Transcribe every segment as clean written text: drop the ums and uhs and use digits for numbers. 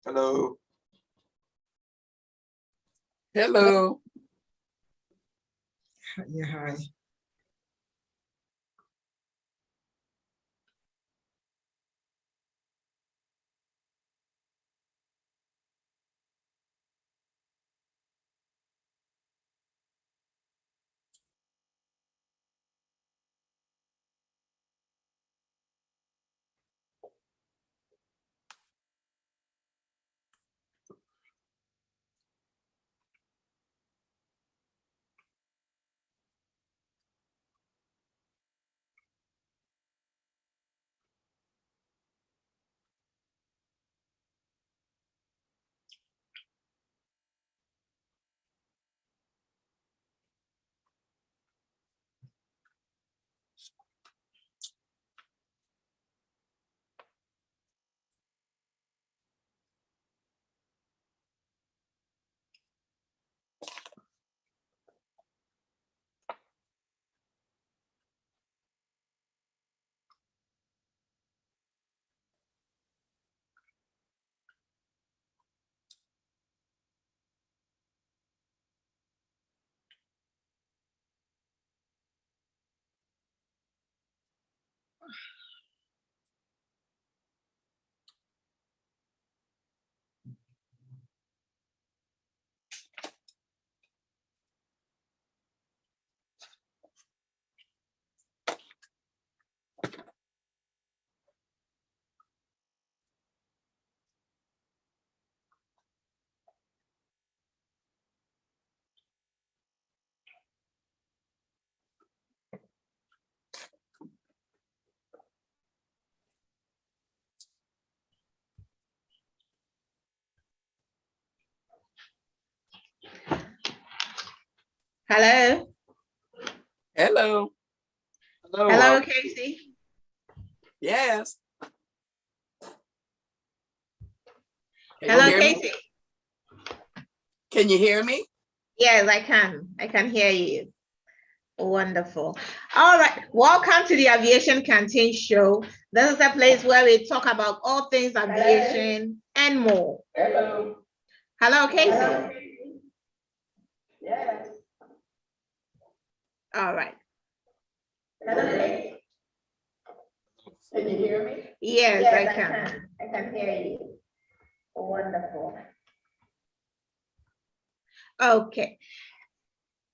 Hello. Hello. Yeah, hi. Hello. Hello. Hello, Casey. Yes. Hello, Casey. Can you hear me? Yes, I can. I can hear you. Wonderful. All right. Welcome to the Aviation Canteen Show. This is a place where we talk about all things aviation and more. Hello. Hello, Casey. Yes. All right. Hello. Can you hear me? Yes, I can. I can hear you. Wonderful. Okay.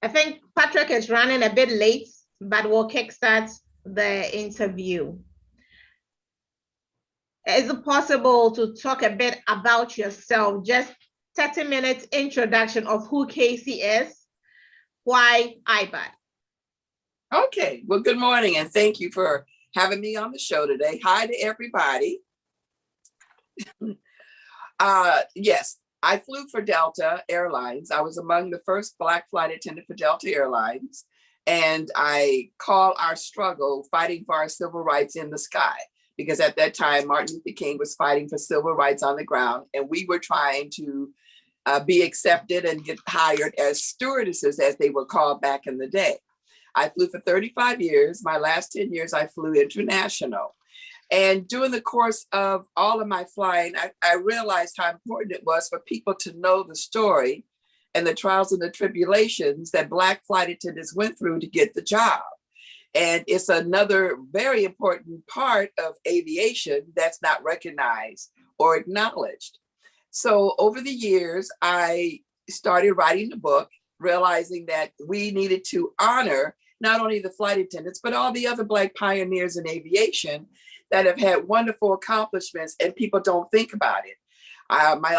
I think Patrick is running a bit late, but we'll kickstart the interview. Is it possible to talk a bit about yourself? Just 30 minutes introduction of who Casey is, why IBAD. Okay. Well, good morning, and thank you for having me on the show today. Hi to everybody. Yes, I flew for Delta Airlines. I was among the first Black flight attendant for Delta Airlines, and I call our struggle fighting for our civil rights in the sky, because at that time, Martin Luther King was fighting for civil rights on the ground, and we were trying to be accepted and get hired as stewardesses, as they were called back in the day. I flew for 35 years. My last 10 years, I flew international. And during the course of all of my flying, I realized how important it was for people to know the story and the trials and the tribulations that Black flight attendants went through to get the job. And it's another very important part of aviation that's not recognized or acknowledged. So over the years, I started writing the book, realizing that we needed to honor not only the flight attendants, but all the other Black pioneers in aviation that have had wonderful accomplishments, and people don't think about it. My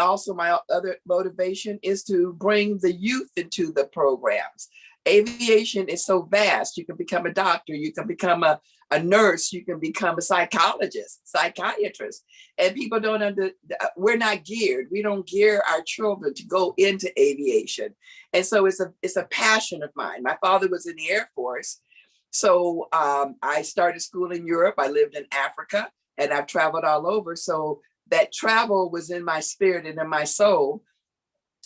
other motivation is to bring the youth into the programs. Aviation is so vast. You can become a doctor, you can become a nurse, you can become a psychologist, psychiatrist, and people we're not geared. We don't gear our children to go into aviation. And so it's a passion of mine. My father was in the Air Force. So I started school in Europe. I lived in Africa, and I've traveled all over. So that travel was in my spirit and in my soul.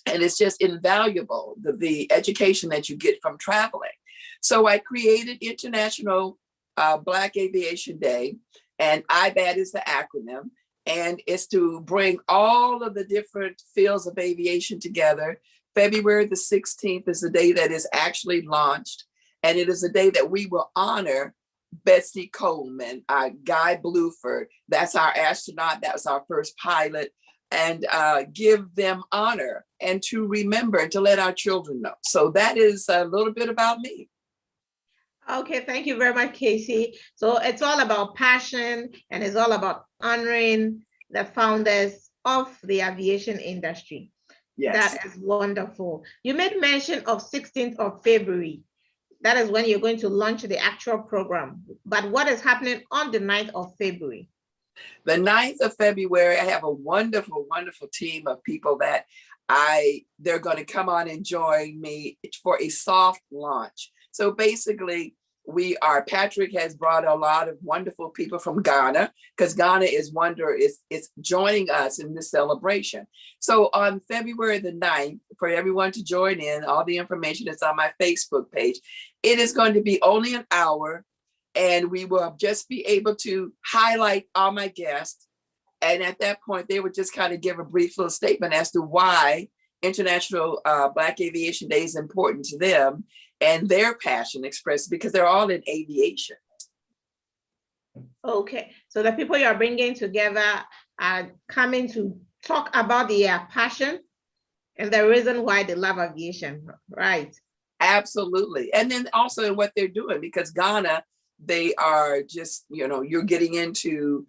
And it's just invaluable, the education that you get from traveling. So I created International Black Aviation Day, and IBAD is the acronym. And it's to bring all of the different fields of aviation together. February the 16th is the day that is actually launched. And it is a day that we will honor Betsy Coleman, Guy Bluford. That's our astronaut. That was our first pilot. And give them honor and to remember and to let our children know. So that is a little bit about me. Okay, thank you very much, Casey. So it's all about passion and it's all about honoring the founders of the aviation industry. Yes. That is wonderful. You made mention of 16th of February. That is when you're going to launch the actual program. But what is happening on the 9th of February? The 9th of February, I have a wonderful, wonderful team of people that they're going to come on and join me for a soft launch. So basically, Patrick has brought a lot of wonderful people from Ghana, because Ghana is joining us in this celebration. So on February the 9th, for everyone to join in, all the information is on my Facebook page. It is going to be only an hour, and we will just be able to highlight all my guests. And at that point, they would just kind of give a brief little statement as to why International Black Aviation Day is important to them and their passion expressed, because they're all in aviation. Okay, so the people you're bringing together are coming to talk about their passion and the reason why they love aviation, right? Absolutely. And then also what they're doing, because Ghana, they are just, you're getting into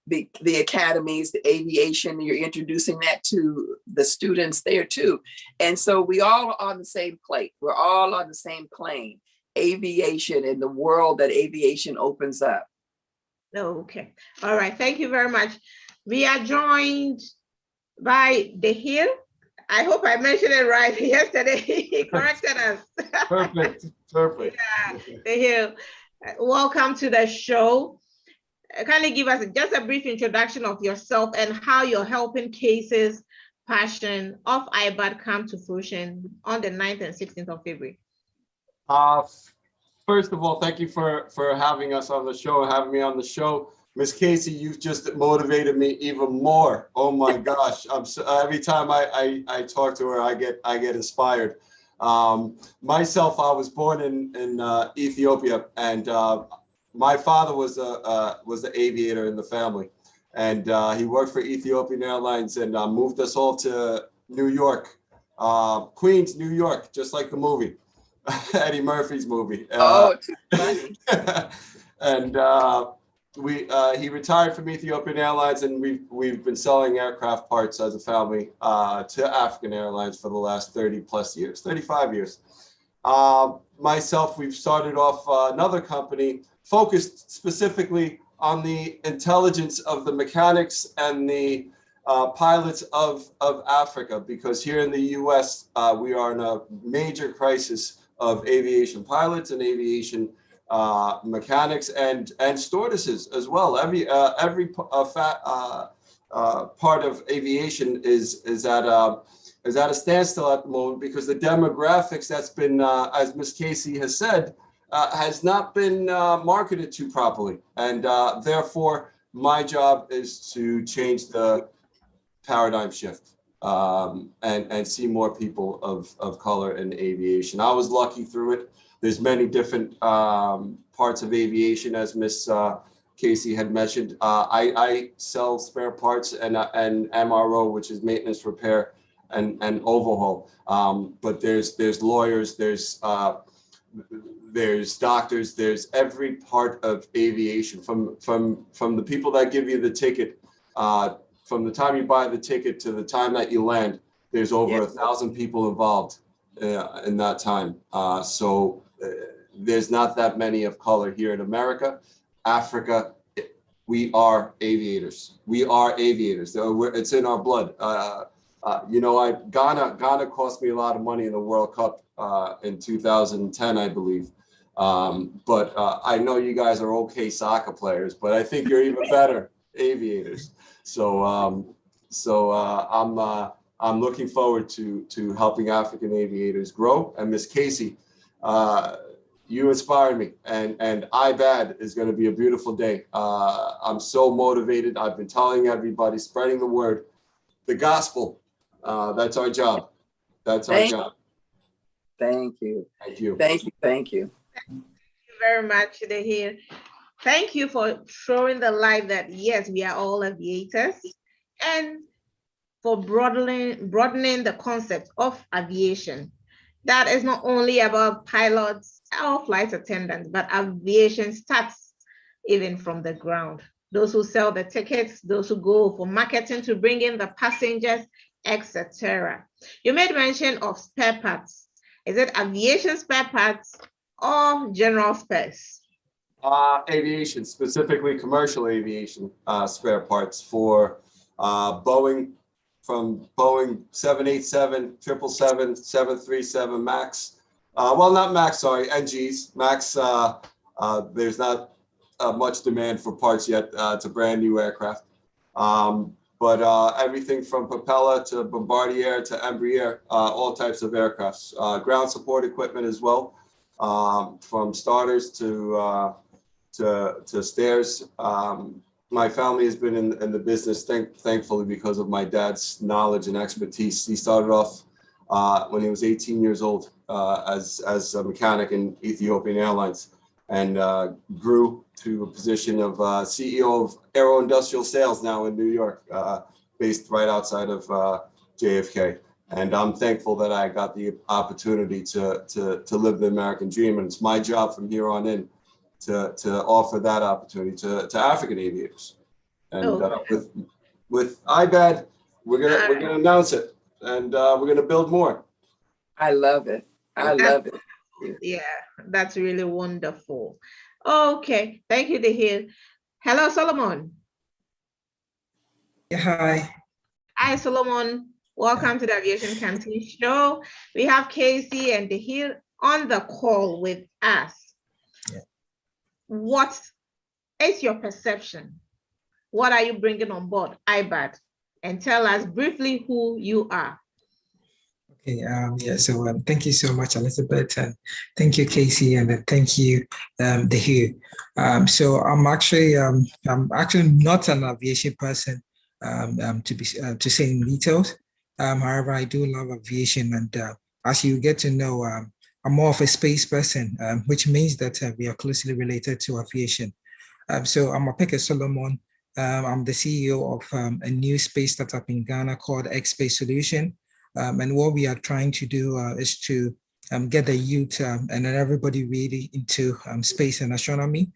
the academies, the aviation, you're introducing that to the students there too. And so we all are on the same plate. We're all on the same plane, aviation and the world that aviation opens up. Okay. All right. Thank you very much. We are joined by the Hill. I hope I mentioned it right yesterday. He corrected us. Perfect. Perfect. Yeah, the Hill. Welcome to the show. Kindly give us just a brief introduction of yourself and how you're helping Casey's passion of IBAD come to fruition on the 9th and 16th of February. First of all, thank you for having us on the show and having me on the show. Miss Casey, you've just motivated me even more. Oh my gosh. Every time I talk to her, I get inspired. Myself, I was born in Ethiopia, and my father was an aviator in the family, and he worked for Ethiopian Airlines and moved us all to New York, Queens, New York, just like the movie, Eddie Murphy's movie. Too funny. And he retired from Ethiopian Airlines, and we've been selling aircraft parts as a family to African Airlines for the last 35 years. Myself, we've started off another company focused specifically on the intelligence of the mechanics and the pilots of Africa, because here in the US, we are in a major crisis of aviation pilots and aviation mechanics and stewardesses as well. Every part of aviation is at a standstill at the moment, because the demographics that's been, as Ms. Casey has said, has not been marketed to properly. And therefore, my job is to change the paradigm shift and see more people of color in aviation. I was lucky through it. There's many different parts of aviation, as Ms. Casey had mentioned. I sell spare parts and MRO, which is maintenance, repair, and overhaul. But there's lawyers, there's doctors, there's every part of aviation, from the people that give you the ticket, from the time you buy the ticket to the time that you land. There's over 1,000 people involved in that time. So there's not that many of color here in America. Africa, we are aviators. We are aviators. It's in our blood. Ghana cost me a lot of money in the World Cup in 2010, I believe. But I know you guys are okay soccer players, but I think you're even better aviators. So I'm looking forward to helping African aviators grow. And Miss Casey, you inspire me, and IBAD is going to be a beautiful day. I'm so motivated. I've been telling everybody, spreading the word, the gospel. That's our job. That's our job. Thank you. Thank you. Thank you. Thank you. Thank you very much, Dahir. Thank you for showing the light that yes, we are all aviators, and for broadening the concept of aviation. That is not only about pilots or flight attendants, but aviation starts even from the ground. Those who sell the tickets, those who go for marketing to bring in the passengers, etc. You made mention of spare parts. Is it aviation spare parts or general spares? Aviation, specifically commercial aviation spare parts for Boeing, from Boeing 787, 777, 737 MAX. Well, not MAX, sorry, NGs. MAX, there's not much demand for parts yet. It's a brand new aircraft. But everything from propeller to Bombardier to Embraer, all types of aircrafts. Ground support equipment as well, from starters to stairs. My family has been in the business, thankfully, because of my dad's knowledge and expertise. He started off when he was 18 years old as a mechanic in Ethiopian Airlines, and grew to a position of CEO of Aero Industrial Sales now in New York, based right outside of JFK. And I'm thankful that I got the opportunity to live the American dream, and it's my job from here on in to offer that opportunity to African aviators. And with IBAD, we're gonna announce it, and we're gonna build more. I love it. I love it. Yeah, that's really wonderful. Okay, thank you, Dahir. Hello, Solomon. Yeah, hi. Hi, Solomon. Welcome to the Aviation Canteen Show. We have Casey and Dahir on the call with us. Yeah. What is your perception? What are you bringing on board IBAD? And tell us briefly who you are. Okay, yeah, so thank you so much, Elizabeth, and thank you, Casey, and thank you, Dahir. So I'm actually not an aviation person, to say in details. However, I do love aviation, and as you get to know, I'm more of a space person, which means that we are closely related to aviation. So I'm Apeke Solomon. I'm the CEO of a new space startup in Ghana called X Space Solution. And what we are trying to do is to get the youth and then everybody really into space and astronomy.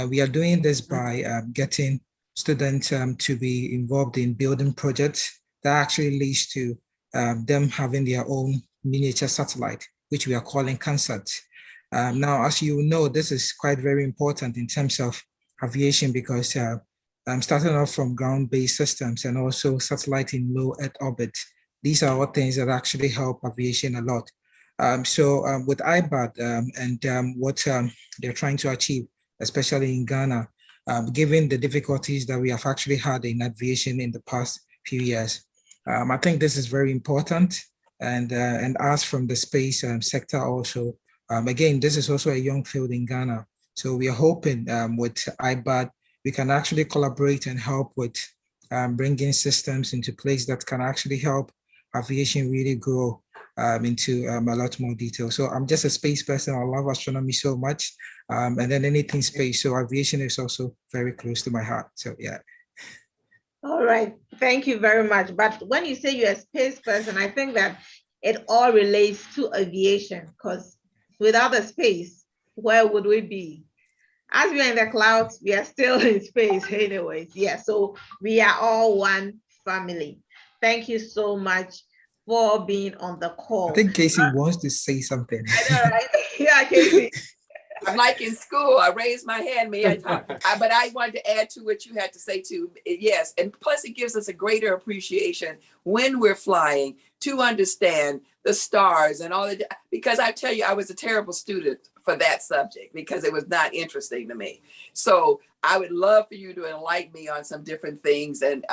We are doing this by getting students to be involved in building projects that actually leads to them having their own miniature satellite, which we are calling CANSAT. Now, as you know, this is quite very important in terms of aviation because I'm starting off from ground-based systems and also satellite in low Earth orbit. These are all things that actually help aviation a lot. So with IBAD and what they're trying to achieve, especially in Ghana, given the difficulties that we have actually had in aviation in the past few years, I think this is very important. And us from the space sector also, again, this is also a young field in Ghana. So we are hoping with IBAD, we can actually collaborate and help with bringing systems into place that can actually help aviation really grow into a lot more detail. So I'm just a space person. I love astronomy so much, and then anything space. So aviation is also very close to my heart. So yeah. All right, thank you very much. But when you say you're a space person, I think that it all relates to aviation, because without the space, where would we be? As we are in the clouds, we are still in space anyways. Yeah, so we are all one family. Thank you so much for being on the call. I think Casey wants to say something. I know, right? Yeah, Casey. I'm like in school, I raised my hand, may I talk? But I wanted to add to what you had to say too. Yes, and plus it gives us a greater appreciation when we're flying to understand the stars and all that. Because I tell you, I was a terrible student for that subject because it was not interesting to me. So I would love for you to enlighten me on some different things and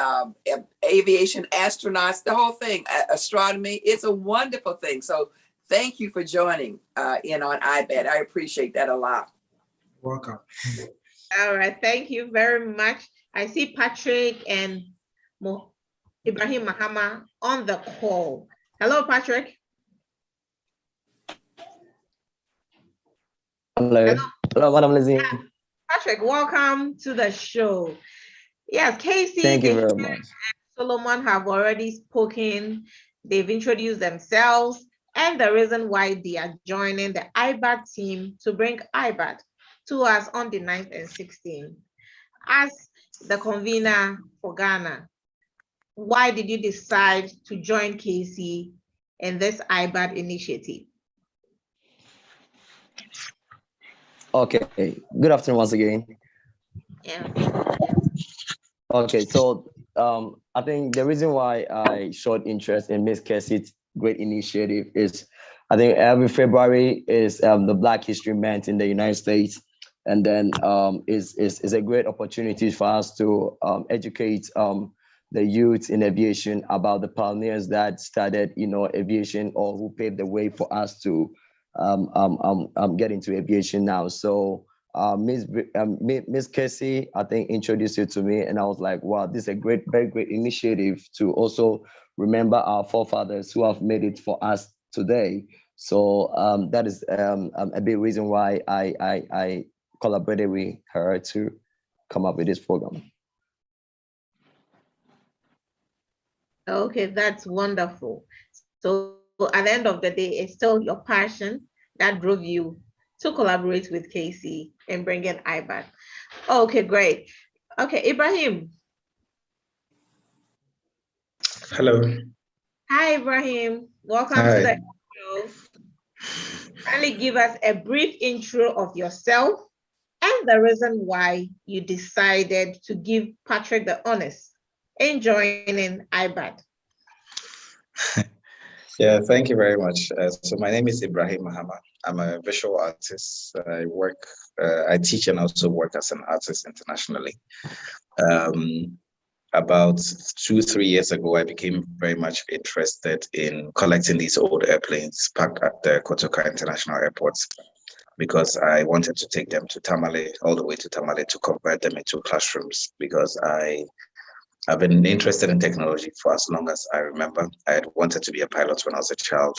aviation, astronauts, the whole thing, astronomy. It's a wonderful thing. So thank you for joining in on IBAD. I appreciate that a lot. Welcome. All right, thank you very much. I see Patrick and Ibrahim Mahama on the call. Hello, Patrick. Hello. Hello, Madam Lizzie. Patrick, welcome to the show. Yes, Casey. Thank you very much. Solomon have already spoken. They've introduced themselves and the reason why they are joining the IBAD team to bring IBAD to us on the 9th and 16th. As the convener for Ghana, why did you decide to join Casey in this IBAD initiative? Okay, good afternoon once again. Yeah. Okay, so I think the reason why I showed interest in Miss Casey's great initiative is I think every February is the Black History Month in the United States, and then is a great opportunity for us to educate the youth in aviation about the pioneers that started, aviation, or who paved the way for us to get into aviation now. So Miss Casey, I think, introduced it to me, and I was like, wow, this is a very great initiative to also remember our forefathers who have made it for us today. So that is a big reason why I collaborated with her to come up with this program. Okay, that's wonderful. So at the end of the day, it's still your passion that drove you to collaborate with Casey and bring in IBAD. Okay, great. Okay, Ibrahim. Hello. Hi, Ibrahim. Welcome Hi. to the show. Kindly give us a brief intro of yourself and the reason why you decided to give Patrick the honors in joining IBAD. Yeah, thank you very much. So my name is Ibrahim Mahama. I'm a visual artist. I teach and also work as an artist internationally. About 2-3 years ago, I became very much interested in collecting these old airplanes parked at the Kotoka International Airport because I wanted to take them to Tamale, all the way to Tamale, to convert them into classrooms, because I've been interested in technology for as long as I remember. I had wanted to be a pilot when I was a child,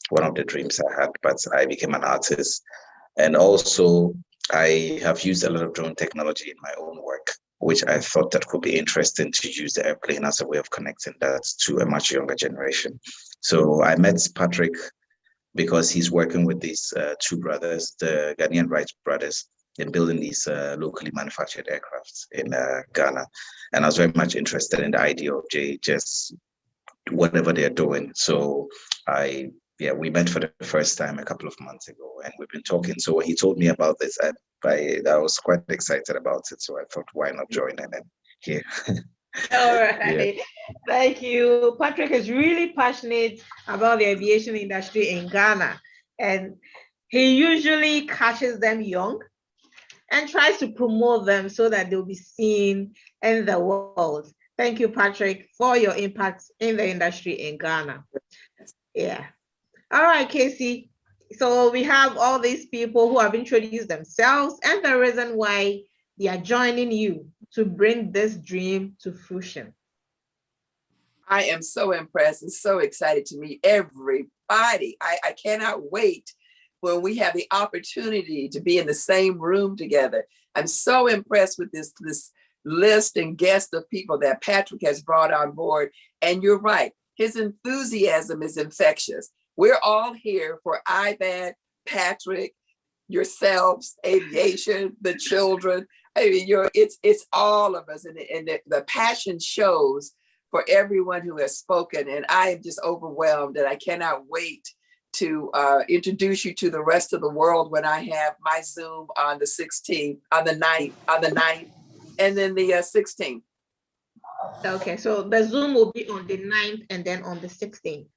one of the dreams I had, but I became an artist. And also, I have used a lot of drone technology in my own work, which I thought that could be interesting to use the airplane as a way of connecting that to a much younger generation. So I met Patrick because he's working with these two brothers, the Ghanaian Wright brothers, in building these locally manufactured aircrafts in Ghana. And I was very much interested in the idea of just whatever they're doing. So we met for the first time a couple of months ago, and we've been talking. So when he told me about this, I was quite excited about it. So I thought, why not join in and here? All right. Yeah. Thank you. Patrick is really passionate about the aviation industry in Ghana, and he usually catches them young and tries to promote them so that they'll be seen in the world. Thank you, Patrick, for your impact in the industry in Ghana. Yeah. All right, Casey. So we have all these people who have introduced themselves and the reason why they are joining you to bring this dream to fruition. I am so impressed and so excited to meet everybody. I cannot wait when we have the opportunity to be in the same room together. I'm so impressed with this list and guest of people that Patrick has brought on board. And you're right, his enthusiasm is infectious. We're all here for IBAD, Patrick, yourselves, aviation, the children. I mean, it's all of us, and the passion shows for everyone who has spoken. And I am just overwhelmed, and I cannot wait to introduce you to the rest of the world when I have my Zoom on the 16th, on the 9th, and then the 16th. Okay, so the Zoom will be on the 9th and then on the 16th.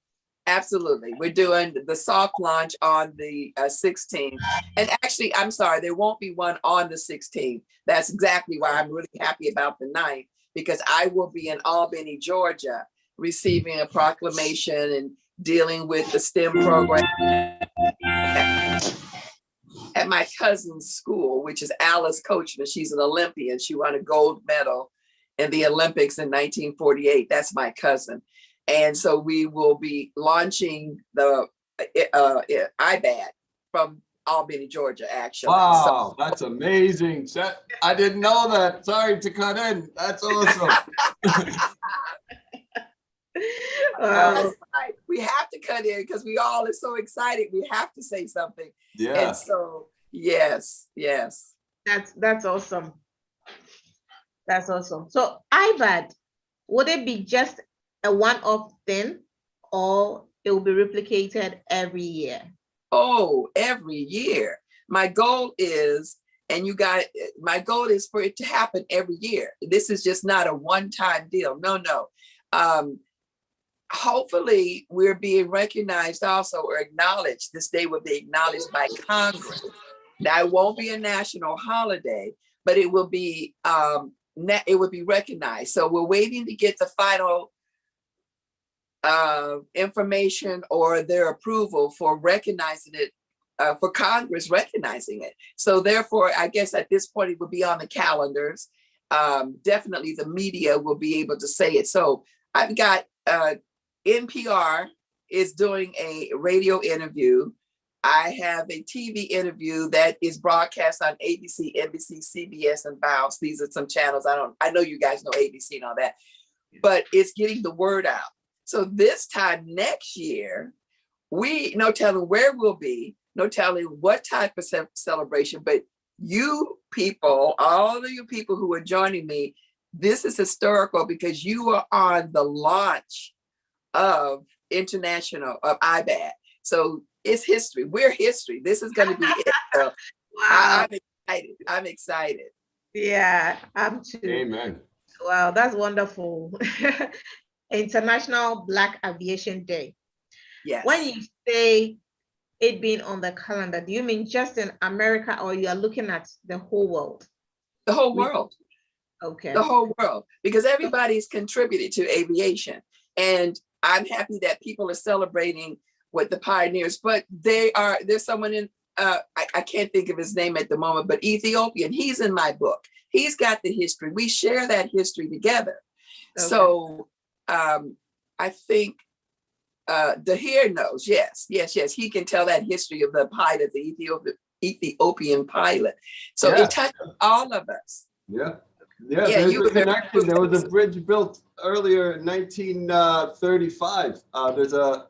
Absolutely. We're doing the soft launch on the 16th. And actually, I'm sorry, there won't be one on the 16th. That's exactly why I'm really happy about the 9th, because I will be in Albany, Georgia, receiving a proclamation and dealing with the STEM program at my cousin's school, which is Alice Coachman. She's an Olympian. She won a gold medal in the Olympics in 1948. That's my cousin. And so we will be launching the IBAD from Albany, Georgia, actually. Wow, that's amazing. I didn't know that. Sorry to cut in. That's awesome. That's right. We have to cut in because we all are so excited. We have to say something. Yeah. And so, yes. That's awesome. That's awesome. So IBAD, would it be just a one-off thing, or it will be replicated every year? Oh, every year. My goal is, my goal is for it to happen every year. This is just not a one-time deal. No. Hopefully we're being recognized also, or acknowledged. This day will be acknowledged by Congress. Now, it won't be a national holiday, but it will be recognized. So we're waiting to get the final information or their approval for recognizing it, for Congress recognizing it. So therefore, I guess at this point it will be on the calendars. Definitely the media will be able to say it. So I've got NPR is doing a radio interview. I have a TV interview that is broadcast on ABC, NBC, CBS, and BOUS. These are some channels. I know you guys know ABC and all that, but it's getting the word out. So this time next year, no telling where we'll be, no telling what type of celebration, but you people, all of you people who are joining me, this is historical because you are on the launch of IBAD. So it's history. We're history. This is going to be it. So Wow. I'm excited. Yeah, I'm too. Amen. Wow, that's wonderful. International Black Aviation Day. Yes. When you say it being on the calendar, do you mean just in America, or you are looking at the whole world? The whole world. Okay. The whole world, because everybody's contributed to aviation. And I'm happy that people are celebrating with the pioneers, but there's someone in, I can't think of his name at the moment, but Ethiopian, he's in my book. He's got the history. We share that history together. Okay. So I think Dahir knows, yes. He can tell that history of the pilot, the Ethiopian pilot. So it touched all of us. Yeah, there's a connection. There was a bridge built earlier in 1935. There's a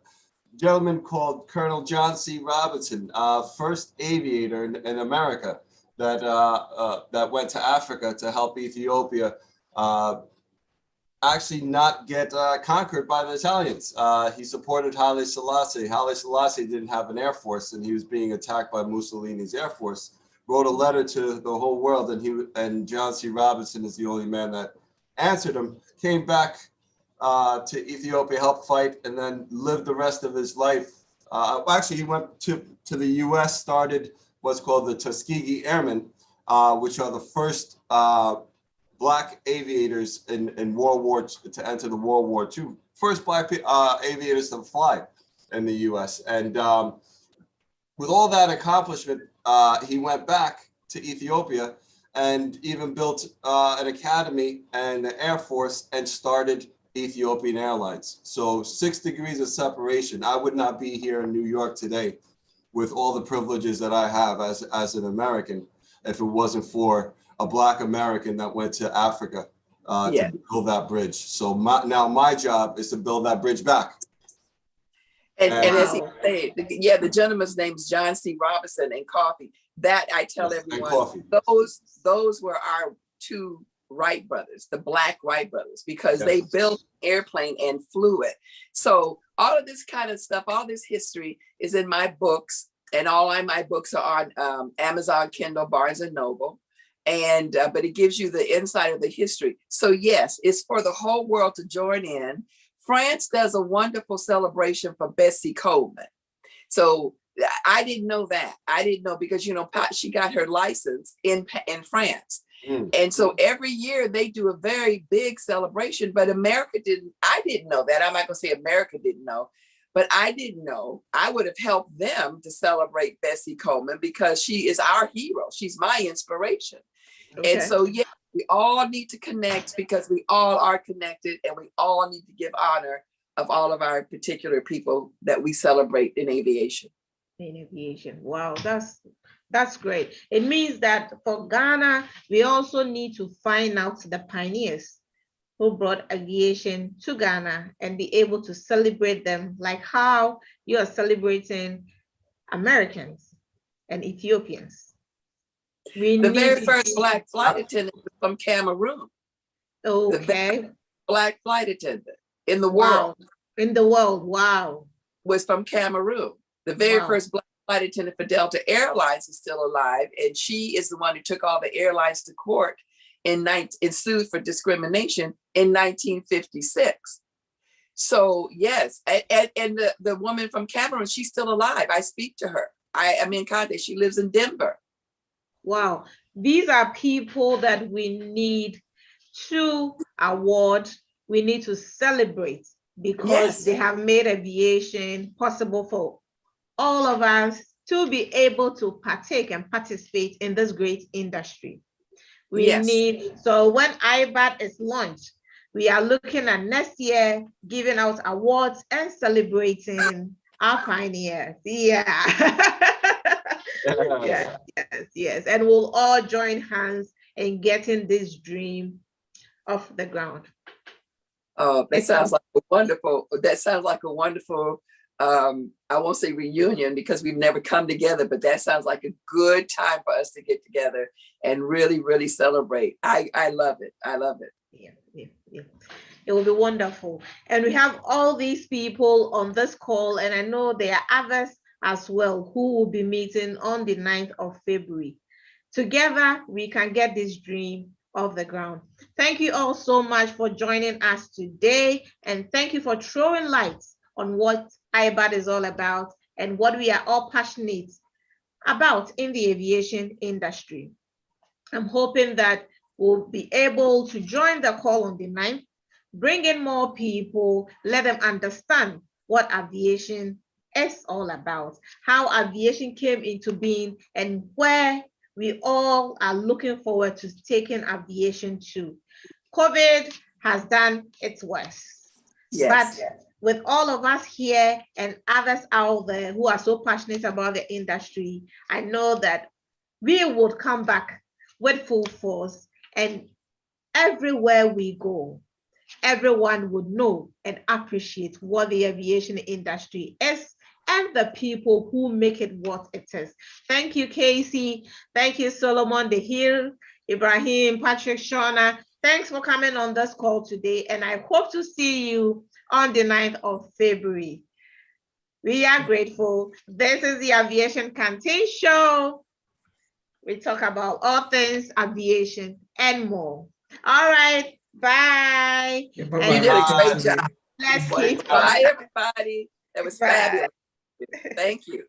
gentleman called Colonel John C. Robinson, first aviator in America that went to Africa to help Ethiopia actually not get conquered by the Italians. He supported Haile Selassie. Haile Selassie didn't have an air force, and he was being attacked by Mussolini's air force. Wrote a letter to the whole world, and John C. Robinson is the only man that answered him. Came back to Ethiopia, helped fight, and then lived the rest of his life. Actually, he went to the U.S., started what's called the Tuskegee Airmen, which are the first Black aviators in World War to enter the World War II. First Black aviators to fly in the U.S. And with all that accomplishment, he went back to Ethiopia and even built an academy and an Air Force and started Ethiopian Airlines. So 6 degrees of separation. I would not be here in New York today with all the privileges that I have as an American if it wasn't for a Black American that went to Africa to build that bridge. So now my job is to build that bridge back. And as he said, the gentleman's name is John C. Robinson, and coffee. That I tell everyone, those were our two Wright brothers, the Black Wright brothers, because they built an airplane and flew it. So all of this kind of stuff, all this history is in my books, and all my books are on Amazon, Kindle, Barnes and Noble. And but it gives you the insight of the history. So yes, it's for the whole world to join in. France does a wonderful celebration for Bessie Coleman. So I didn't know that. I didn't know because, she got her license in France. And so every year they do a very big celebration, but America didn't. I didn't know that. I'm not going to say America didn't know, but I didn't know. I would have helped them to celebrate Bessie Coleman because she is our hero. She's my inspiration. Okay. And so, yeah, we all need to connect because we all are connected, and we all need to give honor of all of our particular people that we celebrate in aviation. In aviation. Wow, that's great. It means that for Ghana, we also need to find out the pioneers who brought aviation to Ghana and be able to celebrate them like how you are celebrating Americans and Ethiopians. The very first Black flight attendant was from Cameroon. Okay. The very Black flight attendant in the Wow. world In the world, wow. was from Cameroon. The very Wow. first Black flight attendant for Delta Airlines is still alive, and she is the one who took all the airlines to court and sued for discrimination in 1956. So yes, and the woman from Cameroon, she's still alive. I speak to her. I'm in contact. She lives in Denver. Wow. These are people that we need to award. We need to celebrate because Yes. they have made aviation possible for all of us to be able to partake and participate in this great industry. We Yes. need, so when IBAD is launched, we are looking at next year, giving out awards and celebrating our pioneers. Yeah. Yes, yes, yes. And we'll all join hands in getting this dream off the ground. Oh, that sounds like a wonderful, I won't say reunion because we've never come together, but that sounds like a good time for us to get together and really, really celebrate. I love it. I love it. Yeah. It will be wonderful. And we have all these people on this call, and I know there are others as well who will be meeting on the 9th of February. Together, we can get this dream off the ground. Thank you all so much for joining us today, and thank you for throwing light on what IBAD is all about and what we are all passionate about in the aviation industry. I'm hoping that we'll be able to join the call on the 9th, bring in more people, let them understand what aviation is all about, how aviation came into being, and where we all are looking forward to taking aviation to. COVID has done its worst. Yes. But with all of us here and others out there who are so passionate about the industry, I know that we would come back with full force, and everywhere we go, everyone would know and appreciate what the aviation industry is and the people who make it what it is. Thank you, Casey. Thank you, Solomon, Dahir, Ibrahim, Patrick, Shauna. Thanks for coming on this call today, and I hope to see you on the 9th of February. We are grateful. This is the Aviation Canteen Show. We talk about all things aviation and more. All right, bye. Yeah, You bye-bye. did a great job. Let's keep Bye, everybody. That was fabulous. Thank you.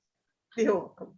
You're welcome.